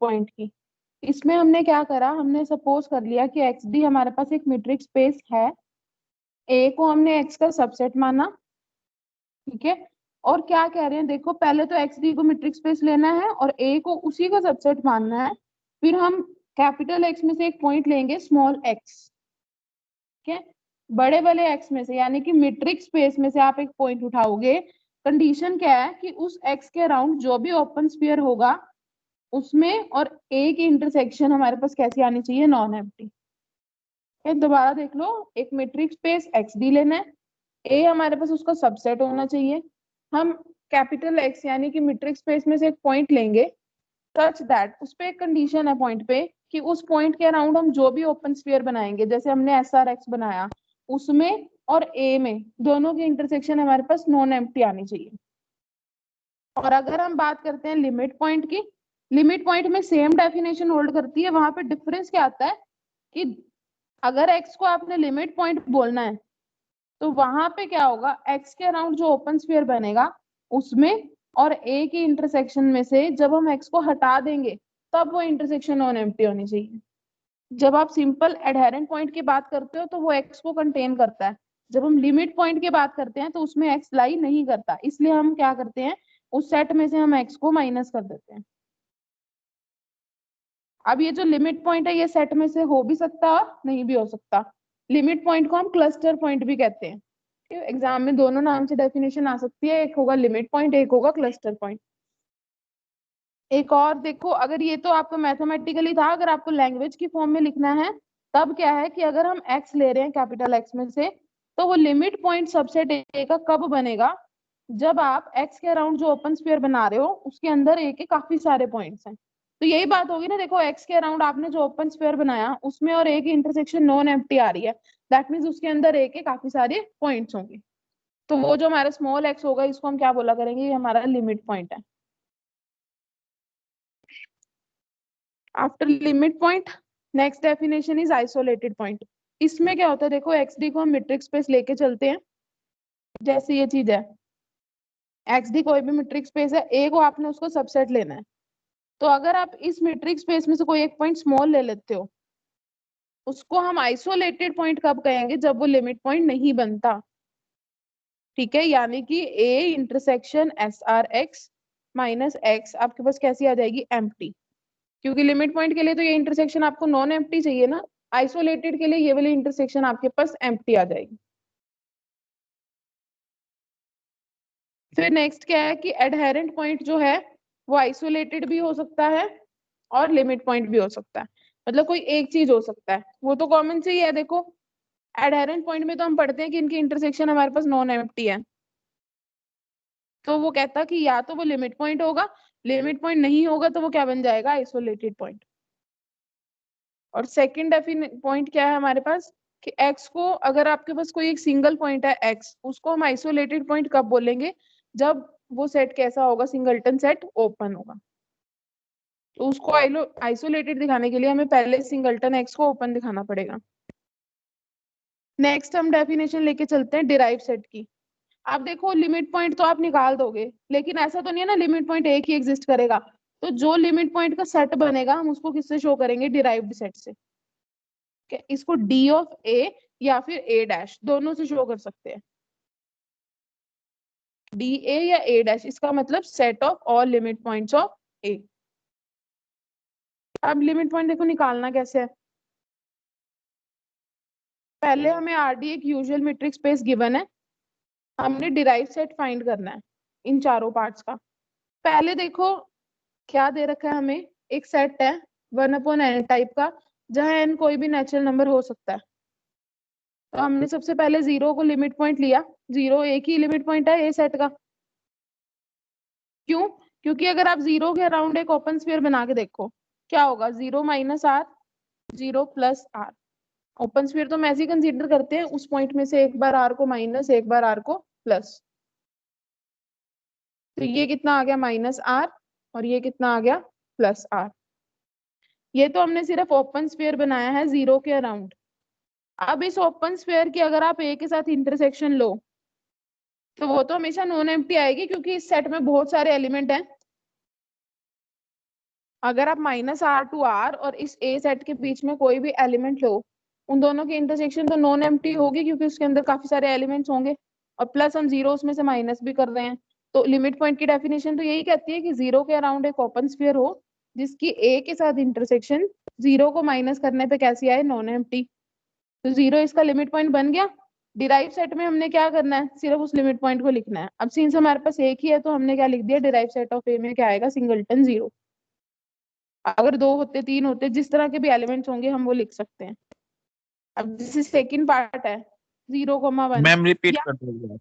Point की। इसमें हमने क्या करा, हमने सपोज कर लिया कि एक्स डी हमारे पास एक मीट्रिक स्पेस है, ए को हमने एक्स का सबसेट माना, ठीक है। और क्या कह रहे हैं, देखो पहले तो एक्स डी को मीट्रिक स्पेस लेना है और ए को उसी का सबसेट मानना है। फिर हम कैपिटल एक्स में से एक पॉइंट लेंगे स्मॉल एक्स, ठीक है। बड़े वाले एक्स में से यानी कि मीट्रिक स्पेस में से आप एक पॉइंट उठाओगे। कंडीशन क्या है कि उस एक्स के अराउंड जो भी ओपन स्फीयर होगा उसमें और ए की इंटरसेक्शन हमारे पास कैसी आनी चाहिए, नॉन एम्प्टी। दोबारा देख लो, एक मीट्रिक स्पेस एक्स डी लेना है, ए हमारे पास उसका सबसेट होना चाहिए। हम कैपिटल एक्स यानी कि मीट्रिक स्पेस में से एक पॉइंट लेंगे सच दैट, उस पे एक कंडीशन है पॉइंट पे कि उस पॉइंट के अराउंड हम जो भी ओपन स्फीयर बनाएंगे, जैसे हमने एस आर एक्स बनाया, उसमें और ए में दोनों की इंटरसेक्शन हमारे पास नॉन एम्प्टी आनी चाहिए। और अगर हम बात करते हैं लिमिट पॉइंट की, लिमिट पॉइंट में सेम डेफिनेशन होल्ड करती है। वहां पे डिफरेंस क्या आता है कि अगर एक्स को आपने लिमिट पॉइंट बोलना है तो वहां पे क्या होगा, एक्स के अराउंड जो ओपन स्फीयर बनेगा उसमें और ए की इंटरसेक्शन में से जब हम एक्स को हटा देंगे तब वो इंटरसेक्शन नॉन एम्प्टी होनी चाहिए। जब आप सिंपल एडहेरेंट पॉइंट की बात करते हो तो वो एक्स को कंटेन करता है। जब हम लिमिट पॉइंट की बात करते हैं तो उसमें एक्स लाई नहीं करता, इसलिए हम क्या करते हैं, उस सेट में से हम एक्स को माइनस कर देते हैं। अब ये जो लिमिट पॉइंट है ये सेट में से हो भी सकता है और नहीं भी हो सकता। लिमिट पॉइंट को हम क्लस्टर पॉइंट भी कहते हैं। एग्जाम में दोनों नाम से डेफिनेशन आ सकती है, एक होगा लिमिट पॉइंट, एक होगा क्लस्टर पॉइंट। एक और देखो, अगर ये तो आपको मैथमेटिकली था, अगर आपको लैंग्वेज की फॉर्म में लिखना है तब क्या है कि अगर हम एक्स ले रहे हैं कैपिटल एक्स में से, तो वो लिमिट पॉइंट सबसेट ए का कब बनेगा, जब आप एक्स के अराउंड जो ओपन स्फीयर बना रहे हो उसके अंदर ए के काफी सारे पॉइंट्स हैं। तो यही बात होगी ना, देखो एक्स के अराउंड आपने जो ओपन स्फीयर बनाया उसमें और ए की इंटरसेक्शन नॉन एम्प्टी आ रही है, दैट मीन्स उसके अंदर ए के काफी सारे पॉइंट्स होंगे। तो वो जो हमारा स्मॉल एक्स होगा इसको हम क्या बोला करेंगे, ये हमारा लिमिट पॉइंट है। After limit point next definition is isolated point. इसमें क्या होता है, देखो एक्स डी को हम मीट्रिक स्पेस लेके चलते हैं, जैसे ये चीज है एक्स डी कोई भी मीट्रिक स्पेस है, ए को आपने उसको सबसेट लेना है। तो अगर आप इस मीट्रिक स्पेस में से कोई एक पॉइंट स्मॉल ले लेते हो, उसको हम आइसोलेटेड पॉइंट कब कहेंगे, जब वो लिमिट पॉइंट नहीं बनता, ठीक है। यानी कि A intersection S R x minus x आपके पास कैसी आ जाएगी, एम्प्टी। क्योंकि लिमिट पॉइंट के लिए तो ये इंटरसेक्शन आपको नॉन एम्प्टी चाहिए ना, आइसोलेटेड के लिए ये वाली इंटरसेक्शन आपके पास एम्प्टी आ जाएगी। फिर नेक्स्ट क्या है कि एडहेरेंट पॉइंट जो है वो आइसोलेटेड भी हो सकता है और लिमिट पॉइंट भी हो सकता है, मतलब कोई एक चीज हो सकता है, वो तो कॉमन से ही है। देखो एडहेरेंट पॉइंट में तो हम पढ़ते हैं कि इनकी इंटरसेक्शन हमारे पास नॉन एम्प्टी है, तो वो कहता कि या तो वो लिमिट पॉइंट होगा, लिमिट पॉइंट नहीं होगा तो वो क्या बन जाएगा, आइसोलेटेड पॉइंट। और सेकंड डेफिनेट पॉइंट क्या है हमारे पास कि एक्स को, अगर आपके पास कोई एक सिंगल पॉइंट है एक्स, उसको हम आइसोलेटेड पॉइंट कब बोलेंगे, जब वो सेट कैसा होगा, सिंगलटन सेट ओपन होगा। तो उसको आइसोलेटेड दिखाने के लिए हमें पहले सिंगलटन एक्स को ओपन दिखाना पड़ेगा। नेक्स्ट हम डेफिनेशन लेके चलते हैं डिराइव सेट की। आप देखो लिमिट पॉइंट तो आप निकाल दोगे, लेकिन ऐसा तो नहीं है ना लिमिट पॉइंट एक ही एग्जिस्ट करेगा। तो जो लिमिट पॉइंट का सेट बनेगा हम उसको किससे शो करेंगे, डिराइव्ड सेट से। इसको डी ऑफ ए या फिर ए डैश दोनों से शो कर सकते हैं। डी ए या ए डैश, इसका मतलब set of all limit points of a. अब लिमिट पॉइंट देखो निकालना कैसे है, पहले हमें आर डी एक यूजुअल मीट्रिक स्पेस गिवन है, हमने डिराइव सेट फाइंड करना है इन चारों पार्ट्स का। पहले देखो क्या दे रखा है हमें, एक सेट है 1/n टाइप का, जहां n कोई भी नेचुरल नंबर हो सकता है। तो हमने सबसे पहले 0 को लिमिट पॉइंट लिया, 0 एक ही लिमिट पॉइंट है ए सेट का। क्यों, क्योंकि अगर आप 0 के अराउंड एक ओपन स्फीयर बना के देखो क्या होगा, 0 minus r, 0 plus r. Open sphere तो हम ऐसे ही कंसीडर करते हैं, उस पॉइंट में से एक बार आर को माइनस एक बार आर को प्लस। तो ये कितना आ गया, माइनस आर, और ये कितना आ गया, प्लस आर। ये तो हमने सिर्फ ओपन स्फीयर बनाया है 0 के अराउंड। अब इस ओपन स्फीयर की अगर आप ए के साथ इंटरसेक्शन लो तो वो तो हमेशा नॉन एम्प्टी आएगी, क्योंकि इस सेट में बहुत सारे एलिमेंट हैं। अगर आप -R to R और इस A सेट के बीच में कोई भी एलिमेंट लो, उन दोनों की इंटरसेक्शन तो नॉन एम्प्टी होगी क्योंकि उसके अंदर काफी सारे एलिमेंट्स होंगे, और प्लस हम जीरो उसमें से माइनस भी कर रहे हैं। तो लिमिट पॉइंट की डेफिनेशन तो यही कहती है कि जीरो के अराउंड एक ओपन स्फीयर हो जिसकी A के साथ इंटरसेक्शन जीरो को माइनस करने पे कैसी आए, नॉन एम्प्टी। तो जीरो इसका लिमिट पॉइंट बन गया। डिराइव सेट में हमने क्या करना है, सिर्फ उस लिमिट पॉइंट को लिखना है। अब सिंस हमारे पास एक ही है तो हमने क्या लिख दिया, डिराइव सेट ऑफ ए में क्या आएगा, सिंगलटन जीरो। अगर दो होते, तीन होते, जिस तरह के भी एलिमेंट्स होंगे हम वो लिख सकते हैं। अब जैसे सेकंड पार्ट है 0,1, मैम रिपीट या कर दीजिए।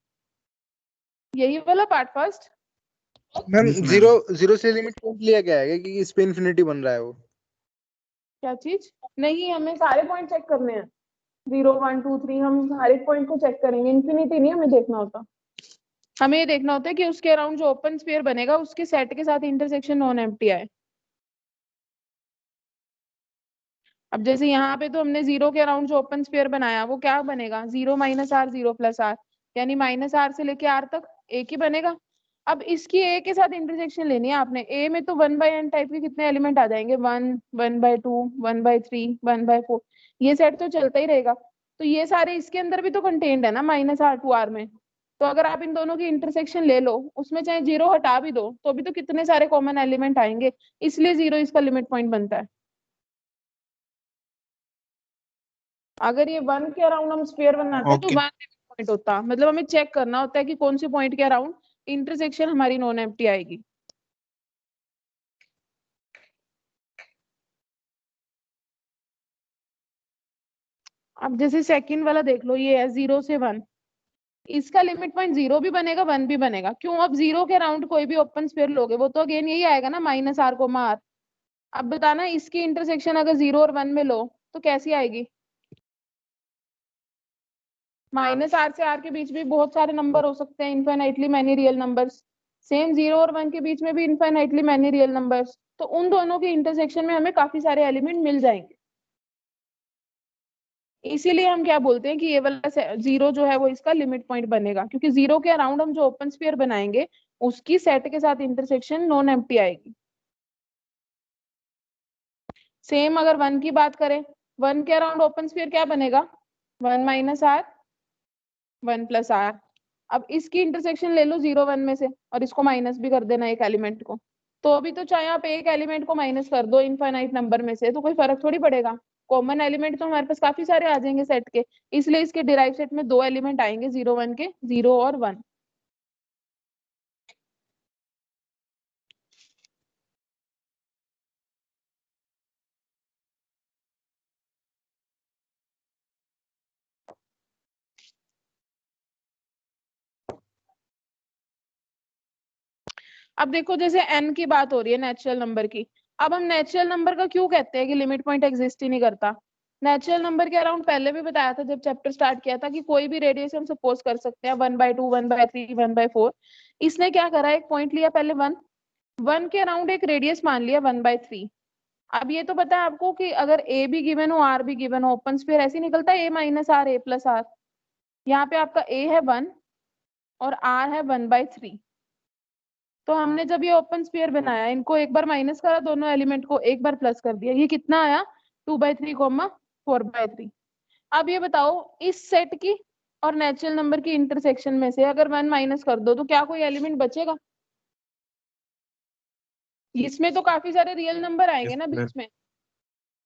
यही वाला part first. Ma'am Yes, zero ma'am. Zero से लिमिट पॉइंट लिया गया है कि इस पे इन्फिनिटी बन रहा है वो? क्या चीज? नहीं, हमें सारे पॉइंट चेक करने हैं, 0 1 2 3, हम हर एक पॉइंट को चेक करेंगे, इन्फिनिटी नहीं हमें देखना होता। हमें ये देखना होता है कि उसके अराउंड जो ओपन स्फीयर बनेगा उसके सेट के साथ इंटरसेक्शन नॉन एम्प्टी आए। अब जैसे यहाँ पे तो हमने जीरो के अराउंड जो ओपन स्फीयर बनाया वो क्या बनेगा, 0 -R 0 +R, यानी -R से लेके R तक एक ही बनेगा। अब इसकी A के साथ इंटरसेक्शन लेनी है आपने। A में तो 1/n टाइप के कितने एलिमेंट आ जाएंगे, 1 1/2 1/3 1/4, ये सेट तो चलता ही रहेगा। तो ये सारे इसके अंदर भी तो कंटेन्ड है ना -R to R में। तो अगर आप इन दोनों की इंटरसेक्शन ले लो, उसमें चाहे जीरो हटा भी दो तो भी तो कितने सारे कॉमन एलिमेंट आएंगे, इसलिए जीरो इसका लिमिट पॉइंट बनता है। अगर ये 1 के अराउंड हम स्फीयर बनाते हैं तो Okay. 1 पॉइंट होता, मतलब हमें चेक करना होता है कि कौन से पॉइंट के अराउंड इंटरसेक्शन हमारी नॉन एम्प्टी आएगी। अब जैसे सेकंड वाला देख लो, ये है 0 से 1, इसका लिमिट पॉइंट 0 भी बनेगा 1 भी बनेगा। क्यों? अब 0 के अराउंड कोई भी ओपन स्फीयर लोगे वो तो अगेन यही आएगा ना, -R, R। अब बताना इसकी इंटरसेक्शन अगर 0 और 1 में लो तो कैसी आएगी। -R से R के बीच भी बहुत सारे नंबर हो सकते हैं, infinitely many real numbers. Same 0 और 1 के बीच में भी इनफाइनाइटली मैनी रियल नंबर्स। तो उन दोनों के इंटरसेक्शन में हमें काफी सारे एलिमेंट मिल जाएंगे। इसीलिए हम क्या बोलते हैं कि ये वाला जीरो जो है वो इसका लिमिट पॉइंट बनेगा, क्योंकि जीरो के अराउंड हम जो ओपन स्फीयर बनाएंगे उसकी सेट के साथ इंटरसेक्शन नॉन एम्प्टी आएगी। सेम अगर 1 की बात करें, 1 के अराउंड ओपन स्फीयर क्या बनेगा, 1 -R 1 +R। अब इसकी इंटरसेक्शन ले लो 0 1 में से और इसको माइनस भी कर देना एक एलिमेंट को, तो अभी तो चाहे आप एक एलिमेंट को माइनस कर दो इनफाइनाइट नंबर में से तो कोई फर्क थोड़ी पड़ेगा। कॉमन एलिमेंट तो हमारे पास काफी सारे आ जाएंगे सेट के, इसलिए इसके डिराइव सेट में दो एलिमेंट आएंगे 0 1 के, 0 और 1। अब देखो जैसे n की बात हो रही है नेचुरल नंबर की। अब हम नेचुरल नंबर का क्यों कहते हैं कि लिमिट पॉइंट एग्जिस्ट ही नहीं करता। नेचुरल नंबर के अराउंड पहले भी बताया था जब चैप्टर स्टार्ट किया था कि कोई भी रेडियस हम सपोज कर सकते हैं 1/2 1/3 1/4। इसने क्या करा, एक पॉइंट लिया पहले 1, 1 के अराउंड एक रेडियस मान लिया 1/3। अब ये तो पता है आपको कि अगर a भी गिवन हो r भी गिवन हो, ओपन स्फीयर ऐसे ही निकलता है a - R a + R। यहाँ पे आपका a है 1 और r है 1/3। तो हमने जब ये ओपन स्फीयर बनाया, इनको एक बार माइनस करा, दोनों एलिमेंट को एक बार प्लस कर दिया, ये कितना आया 2/3, 4/3। अब ये बताओ इस सेट की और नेचुरल नंबर की इंटरसेक्शन में से अगर 1 माइनस कर दो तो क्या कोई एलिमेंट बचेगा? इसमें तो काफी सारे रियल नंबर आएंगे Yes, ना sir. बीच में,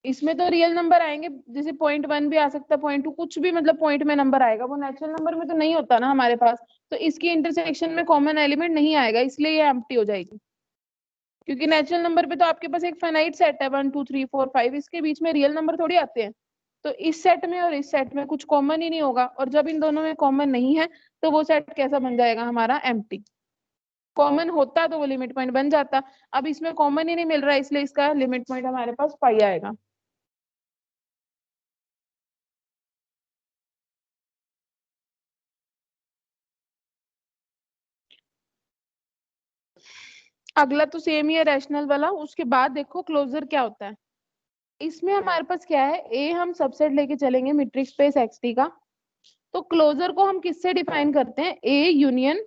इसमें तो रियल नंबर आएंगे, जैसे 0.1 भी आ सकता है, 0.2, कुछ भी, मतलब पॉइंट में नंबर आएगा, वो नेचुरल नंबर में तो नहीं होता ना हमारे पास। तो इसकी इंटरसेक्शन में कॉमन एलिमेंट नहीं आएगा, इसलिए ये एम्प्टी हो जाएगी। क्योंकि नेचुरल नंबर पे तो आपके पास एक फाइनाइट सेट है 1 2 3 4 5, इसके बीच में रियल नंबर थोड़ी आते हैं। तो इस सेट में और इस सेट में कुछ कॉमन ही नहीं होगा, और जब इन दोनों में कॉमन नहीं है तो वो सेट कैसा बन जाएगा हमारा, एम्प्टी। कॉमन होता तो वो लिमिट पॉइंट बन जाता। अब इसमें कॉमन ही नहीं मिल रहा है, इसलिए इसका लिमिट पॉइंट हमारे पास पाई आएगा। अगला तो सेम ही है रैशनल वाला। उसके बाद देखो क्लोजर क्या होता है। इसमें हमारे पास क्या है, ए हम सबसेट लेके चलेंगे मीट्रिक स्पेस एक्सटी का। तो क्लोजर को हम किससे डिफाइन करते हैं, a union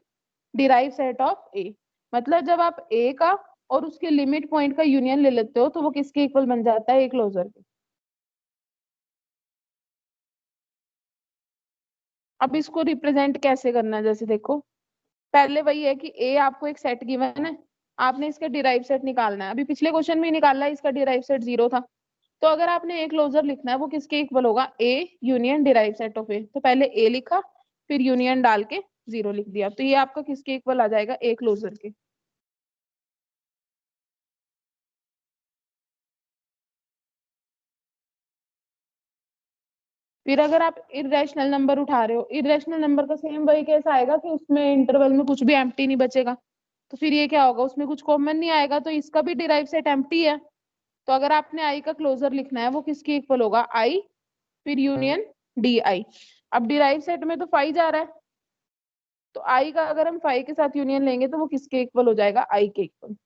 derive set of a. मतलब जब आप ए का और उसके लिमिट पॉइंट का यूनियन ले लेते हो तो वो किसके इक्वल बन जाता है, ए क्लोजर के। अब इसको रिप्रेजेंट कैसे करना है, जैसे देखो पहले वही है कि ए आपको एक सेट गिवन है, आपने इसका डिराइव सेट निकालना है। अभी पिछले क्वेश्चन में ही निकाला है, इसका डिराइव सेट 0 था। तो अगर आपने ए क्लोजर लिखना है वो किसके इक्वल होगा, a union derive set of a. तो पहले ए लिखा, फिर यूनियन डाल के 0 लिख दिया, तो ये आपका किसके इक्वल आ जाएगा, ए क्लोजर के। फिर अगर आप इरेशनल नंबर उठा रहे हो, इरेशनल नंबर का सेम वही केस आएगा कि उसमें इंटरवल में कुछ भी एम्प्टी नहीं बचेगा। तो फिर ये क्या होगा, उसमें कुछ कॉमन नहीं आएगा, तो इसका भी डिराइव सेट एम्प्टी है। तो अगर आपने आई का क्लोजर लिखना है वो किसके इक्वल होगा, आई फिर यूनियन डी आई। अब डिराइव सेट में तो फाइव जा रहा है, तो आई का अगर हम फाइव के साथ यूनियन लेंगे तो वो किसके इक्वल हो जाएगा, आई के इक्वल।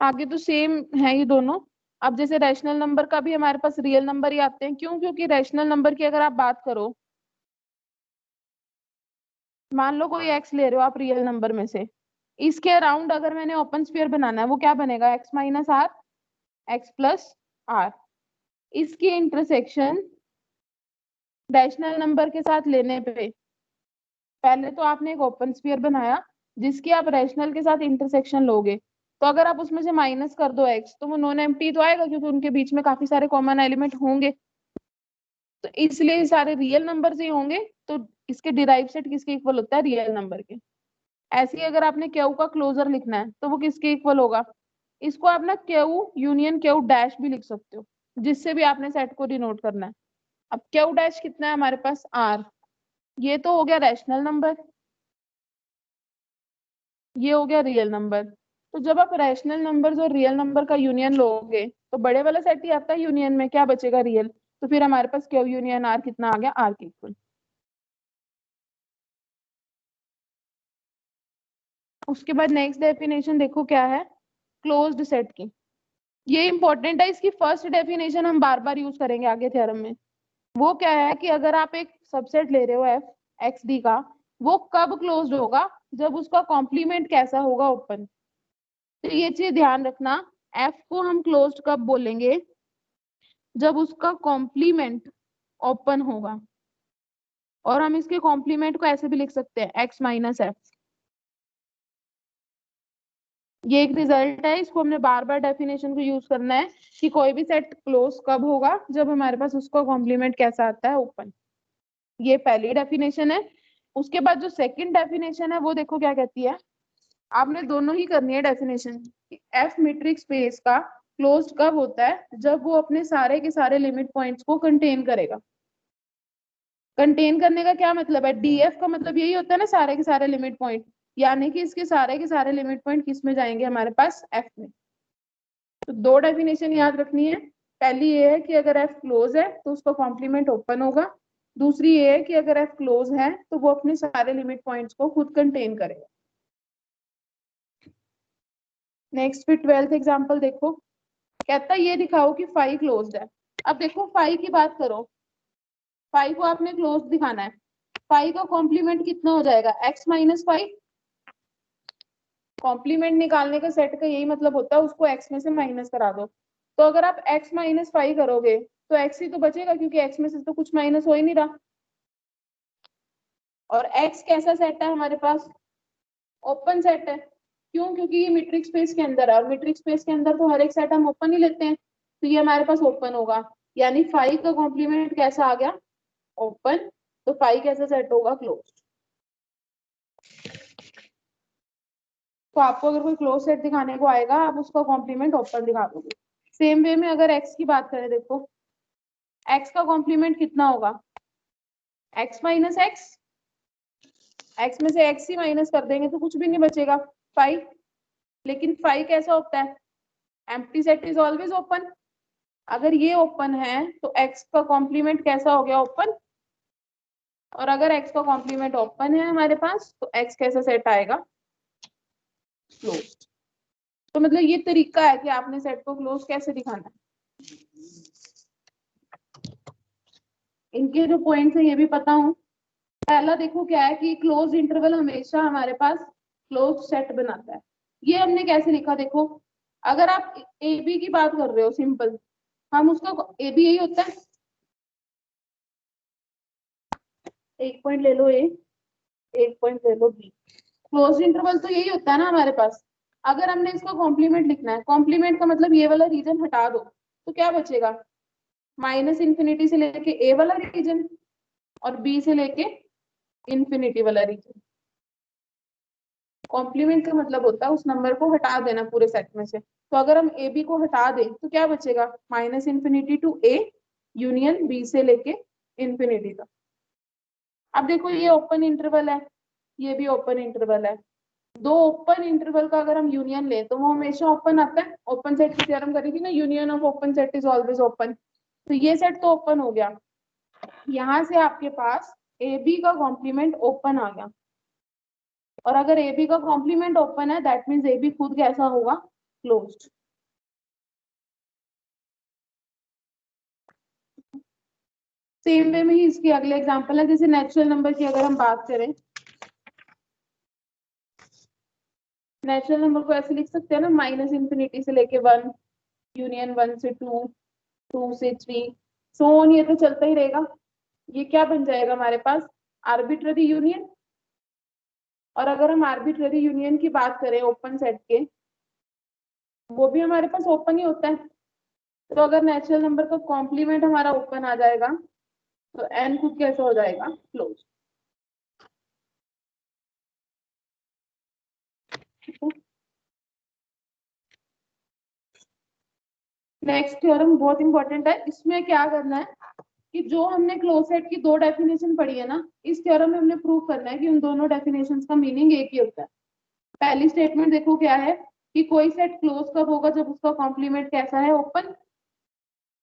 आगे तो सेम है ये दोनों। अब जैसे रैशनल नंबर का भी हमारे पास रियल नंबर ही आते हैं, क्यों, क्योंकि रैशनल नंबर की अगर आप बात करो, मान लो कोई एक्स ले रहे हो आप रियल नंबर में से, इसके अराउंड अगर मैंने ओपन स्फीयर बनाना है वो क्या बनेगा, x minus r, x plus r. इसकी इंटरसेक्शन रैशनल नंबर के साथ लेने पे, पहले तो आपने एक ओपन स्फीयर बनाया जिसकी आप रैशनल के साथ इंटरसेक्शन लोगे, तो अगर आप उसमें से माइनस कर दो एक्स तो वो नॉन एम्प्टी तो आएगा, क्योंकि उनके बीच में काफी सारे कॉमन एलिमेंट होंगे। तो इसलिए सारे रियल नंबर ही होंगे, तो इसके डिराइव सेट किसके इक्वल होता है, रियल नंबर के। ऐसे ही अगर आपने क्यू का क्लोजर लिखना है तो वो किसके इक्वल होगा, इसको आप ना क्यू यूनियन क्यू डैश भी लिख सकते हो, जिससे भी आपने सेट को डिनोट करना है। अब क्यू डैश कितना है हमारे पास, आर। ये तो हो गया रैशनल नंबर, ये हो गया रियल नंबर। तो जब आप रैशनल नंबर्स और रियल नंबर का यूनियन लोगे तो बड़े वाला सेट ही आता है यूनियन में, क्या बचेगा, रियल। तो फिर हमारे पास क्यू यूनियन आर कितना आ गया, आर के इक्वल। उसके बाद नेक्स्ट डेफिनेशन देखो क्या है, क्लोज्ड सेट की। ये इंपॉर्टेंट है, इसकी फर्स्ट डेफिनेशन हम बार बार यूज करेंगे आगे थ्योरम में। वो क्या है कि अगर आप एक सबसेट ले रहे हो एफ एक्स डी का, वो कब क्लोज्ड होगा, जब उसका कॉम्प्लीमेंट कैसा होगा, ओपन। तो ये चीज ध्यान रखना, एफ को हम क्लोज्ड कब बोलेंगे, जब उसका कॉम्प्लीमेंट ओपन होगा। और हम इसके कॉम्प्लीमेंट को ऐसे भी लिख सकते हैं, एक्स माइनस एफ। ये एक रिजल्ट है, इसको हमने बार बार डेफिनेशन को यूज करना है कि कोई भी सेट क्लोज कब होगा, जब हमारे पास उसका कॉम्प्लीमेंट कैसा आता है, ओपन। ये पहली डेफिनेशन है। उसके बाद जो सेकंड डेफिनेशन है वो देखो क्या कहती है, आपने दोनों ही करनी है डेफिनेशन। एफ मीट्रिक स्पेस का क्लोज्ड कब होता है, जब वो अपने सारे के सारे लिमिट पॉइंट्स को कंटेन करेगा। कंटेन करने का क्या मतलब है, डीएफ का मतलब यही होता है ना, सारे के सारे लिमिट पॉइंट। यानी कि इसके सारे के सारे लिमिट पॉइंट किस में जाएंगे, हमारे पास एफ में। तो दो डेफिनेशन याद रखनी है, पहली ये है कि अगर एफ क्लोज है तो उसका कॉम्प्लीमेंट ओपन होगा। दूसरी ये है कि अगर एफ क्लोज है तो वो अपने सारे लिमिट पॉइंट्स को खुद कंटेन करेगा। नेक्स्ट फिर 12th एग्जांपल देखो, कहता है ये दिखाओ कि फाइव क्लोज्ड है। अब देखो फाइव की बात करो, फाइव को आपने क्लोज दिखाना है, फाइव का कॉम्प्लीमेंट कितना हो जाएगा, एक्स माइनस फाइव। कॉम्प्लीमेंट निकालने का सेट का यही मतलब होता है, उसको एक्स में से माइनस करा दो। तो अगर आप एक्स माइनस फाइव करोगे तो एक्स ही तो बचेगा, क्योंकि एक्स में से तो कुछ माइनस हो ही नहीं रहा। और एक्स कैसा सेट है हमारे पास, ओपन सेट है। क्यों, क्योंकि ये मीट्रिक स्पेस के अंदर है, और मीट्रिक स्पेस के अंदर तो हर एक सेट हम ओपन ही लेते हैं, तो ये हमारे पास ओपन होगा। यानी फाइव का कॉम्प्लीमेंट कैसा आ गया, ओपन। तो फाइव कैसा सेट होगा, क्लोज। तो आपको अगर कोई क्लोज सेट दिखाने को आएगा, आप उसका कॉम्प्लीमेंट ओपन दिखा दोगे। सेम वे में अगर एक्स की बात करें, देखो एक्स का कॉम्प्लीमेंट कितना होगा, एक्स माइनस एक्स। एक्स में से एक्स ही माइनस कर देंगे तो कुछ भी नहीं बचेगा, फाइव। लेकिन फाइव कैसा होता है, empty set is always open. अगर ये ओपन है तो एक्स का कॉम्प्लीमेंट कैसा हो गया, ओपन। और अगर एक्स का कॉम्प्लीमेंट ओपन है हमारे पास तो एक्स कैसा सेट आएगा, क्लोज। तो मतलब ये तरीका है कि आपने सेट को क्लोज कैसे दिखाना है। इनके जो पॉइंट्स है ये भी पता हो पहला देखो क्या है कि क्लोज इंटरवल हमेशा हमारे पास क्लोज सेट बनाता है। ये हमने कैसे लिखा देखो, अगर आप ए बी की बात कर रहे हो सिंपल, हम उसका ए बी यही होता है, एक पॉइंट ले लो ए, एक पॉइंट ले लो बी, क्लोज इंटरवल तो यही होता है ना हमारे पास। अगर हमने इसका कॉम्प्लीमेंट लिखना है, कॉम्प्लीमेंट का मतलब ये वाला रीजन हटा दो तो क्या बचेगा, माइनस इंफिनिटी से लेके ए वाला रीजन और बी से लेके इंफिनिटी वाला रीजन। कॉम्प्लीमेंट का मतलब होता है उस नंबर को हटा देना पूरे सेट में से। तो अगर हम ए बी को हटा दें तो क्या बचेगा, minus infinity to a union b से लेके इंफिनिटी तक। अब देखो ये ओपन इंटरवल है, ये भी ओपन इंटरवल है, दो ओपन इंटरवल का अगर हम यूनियन ले तो वो हमेशा ओपन आता है। ओपन सेट की थ्योरम करी थी ना, union of open set is always open. तो ये सेट तो ओपन हो गया, यहां से आपके पास ए बी का कॉम्प्लीमेंट ओपन आ गया। और अगर ए बी का कॉम्प्लीमेंट ओपन है दैट मीन्स ए बी खुद कैसा होगा, क्लोज्ड। सेम वे में ही इसकी अगले एग्जांपल है, जैसे नेचुरल नंबर की अगर हम बात करें, नेचुरल नंबर को ऐसे लिख सकते हैं ना, माइनस इंफिनिटी से लेके वन, यूनियन वन से टू, टू से थ्री, सो ऑन, ये तो चलता ही रहेगा। ये क्या बन जाएगा हमारे पास, आर्बिट्ररी यूनियन। और अगर हम आर्बिट्ररी यूनियन की बात करें ओपन सेट के, वो भी हमारे पास ओपन ही होता है। तो अगर नेचुरल नंबर का कॉम्प्लीमेंट हमारा ओपन आ जाएगा तो एन खुद कैसा हो जाएगा, क्लोज। नेक्स्ट थ्योरम बहुत इंपॉर्टेंट है, इसमें क्या करना है कि जो हमने क्लोज सेट की दो डेफिनेशन पढ़ी है ना, इस थ्योरम में हमने प्रूव करना है कि उन दोनों डेफिनेशन का मीनिंग एक ही होता है। पहली स्टेटमेंट देखो क्या है कि कोई सेट क्लोज कब होगा, जब उसका कॉम्प्लीमेंट कैसा है, ओपन।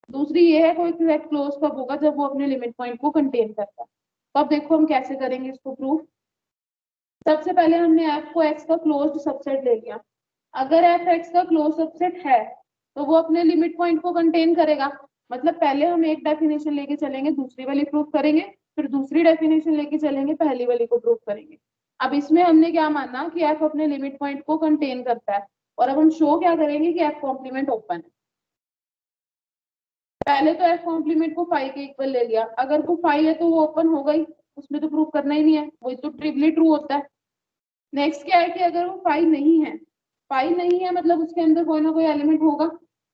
दूसरी ये है कोई सेट क्लोज कब होगा, जब वो अपने लिमिट पॉइंट को कंटेन करता है। तो अब देखो हम कैसे करेंगे इसको प्रूव। सबसे पहले हमने एफ को एक्स का क्लोज्ड सबसेट ले लिया। अगर एफ एक्स का क्लोज सबसेट है तो वो अपने लिमिट पॉइंट को कंटेन करेगा। मतलब पहले हम एक डेफिनेशन लेके चलेंगे, दूसरी वाली प्रूव करेंगे, फिर दूसरी डेफिनेशन लेके चलेंगे, पहली वाली को प्रूव करेंगे। अब इसमें हमने क्या माना कि एफ अपने लिमिट पॉइंट को कंटेन करता है, और अब हम शो क्या करेंगे कि एफ कॉम्प्लीमेंट ओपन है। पहले तो एफ कॉम्प्लीमेंट को फाइव के इक्वल ले लिया, अगर वो फाइव है तो वो ओपन होगा ही, उसमें तो प्रूव करना ही नहीं है, वही तो ट्रिपली ट्रू होता है। नेक्स्ट क्या है कि अगर वो फाइव नहीं है, फाइव नहीं है मतलब उसके अंदर कोई ना कोई एलिमेंट होगा,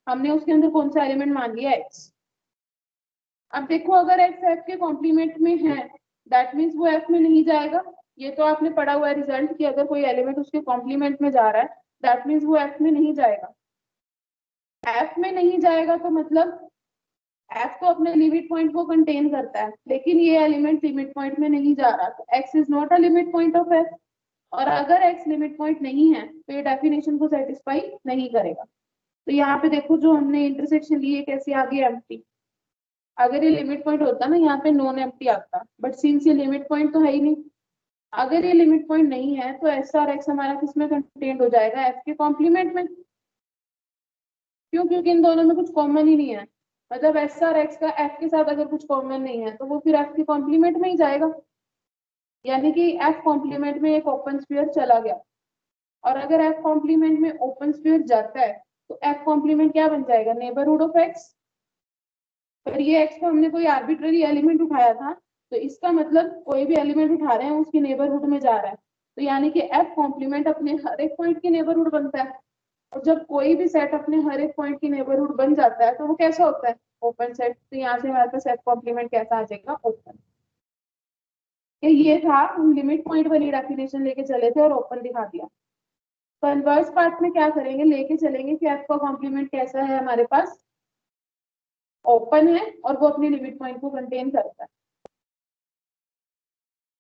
हमने उसके अंदर कौन सा एलिमेंट मान लिया, एक्स। अब देखो अगर एक्स एफ के कॉम्प्लीमेंट में है दैट मीन्स वो एफ में नहीं जाएगा। ये तो आपने पढ़ा हुआ है रिजल्ट कि अगर कोई एलिमेंट उसके कॉम्प्लीमेंट में जा रहा है दैट मीन्स वो एफ में नहीं जाएगा। एफ में नहीं जाएगा तो मतलब एफ तो अपने लिमिट पॉइंट को कंटेन करता है, लेकिन ये एलिमेंट लिमिट पॉइंट में नहीं जा रहा, तो x is not a limit point of F. और अगर एक्स लिमिट पॉइंट नहीं है तो ये डेफिनेशन को सेटिस्फाई नहीं करेगा। तो यहाँ पे देखो जो हमने इंटरसेक्शन ली है कैसे आ गई, एम्प्टी। अगर ये लिमिट पॉइंट होता ना यहाँ पे नॉन एम्प्टी आता, बट सिंस ये लिमिट पॉइंट तो है ही नहीं, अगर ये लिमिट पॉइंट नहीं है तो एस और एक्स हमारा किसमें कंटेन्ड हो जाएगा, एफ के कॉम्प्लीमेंट में। क्यों, क्योंकि इन दोनों में कुछ कॉमन ही नहीं है। मतलब एस और एक्स का एफ के साथ अगर कुछ कॉमन नहीं है तो वो फिर एफ के कॉम्प्लीमेंट में ही जाएगा, यानी कि एफ कॉम्प्लीमेंट में एक ओपन स्फीयर चला गया। और अगर एफ कॉम्प्लीमेंट में ओपन स्फीयर जाता है तो एफ कॉम्प्लीमेंट क्या बन जाएगा, नेबरहुड ऑफ एक्स। पर ये एक्स को हमने कोई आर्बिट्ररी एलिमेंट उठाया था, तो इसका मतलब कोई भी एलिमेंट उठा रहे हैं उसकी नेबरहुड में जा रहा है, तो यानी कि एफ कॉम्प्लीमेंट अपने हर एक पॉइंट की नेबरहुड बनता है। और जब कोई भी सेट अपने हर एक पॉइंट की नेबरहुड बन जाता है तो वो कैसा होता है, ओपन सेट। तो यहाँ से हमारे पास एफ कॉम्प्लीमेंट कैसा आ जाएगा, ओपन। ये था, हम लिमिट पॉइंट वाली डेफिनेशन लेके चले थे और ओपन दिखा दिया। कन्वर्स पार्ट में क्या करेंगे, लेके चलेंगे कि एफ का कॉम्प्लीमेंट कैसा है हमारे पास, ओपन है और वो अपनी लिमिट पॉइंट को कंटेन करता है।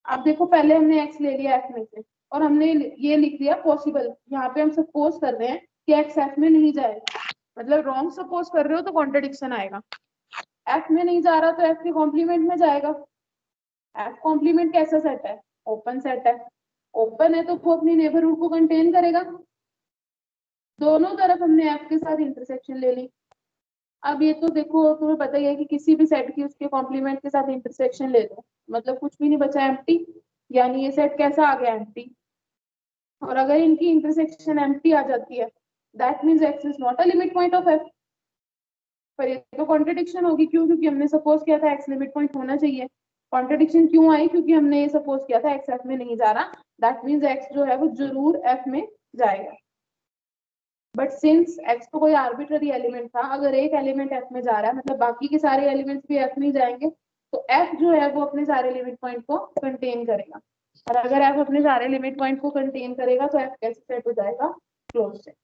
अब देखो पहले हमने एक्स ले लिया एफ में से और हमने ये लिख दिया पॉसिबल, यहाँ पे हम सपोज कर रहे हैं कि एक्स एफ में नहीं जाएगा। मतलब रॉन्ग सपोज कर रहे हो तो कॉन्ट्रडिक्शन आएगा। एफ में नहीं जा रहा तो एफ के कॉम्प्लीमेंट में जाएगा। एफ कॉम्प्लीमेंट कैसा सेट है, ओपन सेट है। ओपन है तो वो अपनी नेबरहुड को कंटेन करेगा। दोनों तरफ हमने एफ के साथ इंटरसेक्शन ले ली। अब ये तो देखो तुम्हें पता ही है कि किसी भी सेट की उसके कॉम्प्लीमेंट के साथ इंटरसेक्शन ले लो, मतलब कुछ भी नहीं बचा एम्प्टी, यानी ये सेट कैसा आ गया एम्प्टी। और अगर इनकी इंटरसेक्शन एम्प्टी आ जाती है that means x is not a limit point of F. पर ये तो कॉन्ट्रडिक्शन होगी, क्यों? क्योंकि हमने सपोज किया था एक्स लिमिट पॉइंट होना चाहिए। कॉन्ट्रडिक्शन क्यों आई? क्योंकि हमने ये सपोज किया था एक्स एफ में नहीं जा रहा, दैट मीन्स एक्स जो है वो जरूर एफ में जाएगा। बट सिंस एक्स तो कोई आर्बिट्ररी एलिमेंट था, अगर एक एलिमेंट एफ में जा रहा है मतलब बाकी के सारे एलिमेंट्स भी एफ में जाएंगे, तो एफ जो है वो अपने सारे लिमिट पॉइंट को कंटेन करेगा। और अगर एफ अपने सारे लिमिट पॉइंट को कंटेन करेगा तो एफ कैसे सेट हो जाएगा? Close set.